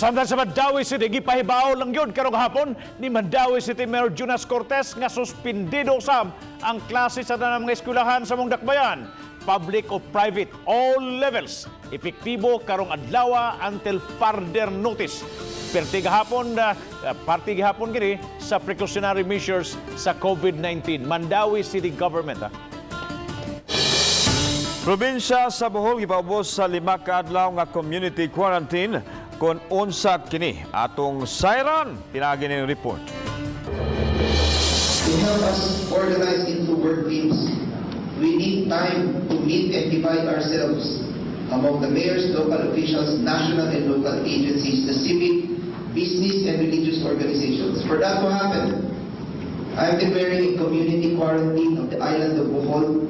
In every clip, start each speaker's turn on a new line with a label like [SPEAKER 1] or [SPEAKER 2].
[SPEAKER 1] Samtang sa Mandawi City, gipahibaw lang yun karong hapon ni Mandawi City Mayor Jonas Cortez nga suspindido usab ang klase sa tanang mga eskwelahan sa mong dakbayan. Public o private, all levels. Epektibo karong adlaw until further notice. Parti gahapon gini sa precautionary measures sa COVID-19. Mandawi City Government.
[SPEAKER 2] Probinsya sa Bohol gipaubos sa 5 ka adlaw nga community quarantine kon unsa kini atong Siren pinagi ning report.
[SPEAKER 3] To help us organize into work teams, we need time to meet and divide ourselves among the mayors, local officials, national and local agencies, the civic, business and religious organizations. For that to happen, I have declaring a community quarantine of the island of Bohol.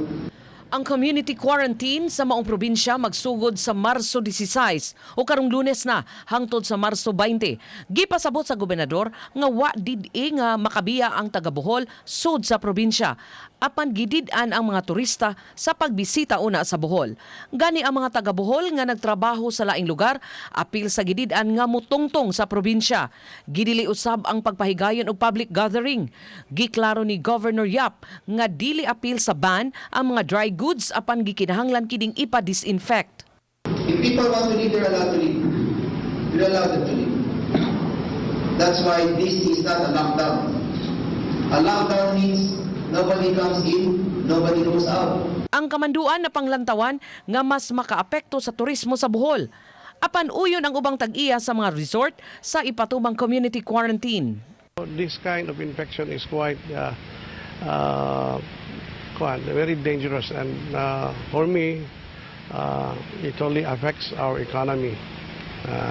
[SPEAKER 4] Ang community quarantine sa maong probinsya magsugod sa Marso 16 o karong Lunes na hangtod sa Marso 20. Gipasabot sa gobernador nga wa did-i nga makabiya ang taga Bohol sud sa probinsya. Apan gidid-an ang mga turista sa pagbisita una sa Bohol. Gani ang mga taga Bohol nga nagtrabaho sa laing lugar apil sa gidid-an nga mutungtong sa probinsya. Gidili usab ang pagpahigayon og public gathering. Giklaro ni Governor Yap nga dili apil sa ban ang mga dry goods apan gikinahanglan kiding ipa-disinfect.
[SPEAKER 3] If people want to leave, they're allowed to leave. We're allowed them to leave. That's why this is not a lockdown. A lockdown means nobody comes in, nobody goes out.
[SPEAKER 4] Ang kamanduan na panglantawan nga mas makaapekto sa turismo sa Bohol. Apan uyon ang ubang tag-iya sa mga resort sa ipatumang community quarantine.
[SPEAKER 5] This kind of infection is quite very dangerous, and for me, it only affects our economy.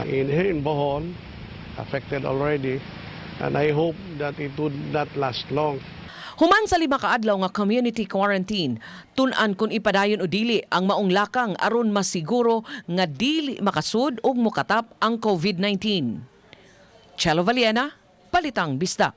[SPEAKER 5] Here in Bohol, affected already, and I hope that it would not last long.
[SPEAKER 4] Human sa 5 ka adlaw nga community quarantine, tun-an kung ipadayon o dili ang maong lakang aron masiguro nga dili makasud og mokatap ang COVID-19. Chelo Valiena, Balitang Bisdak.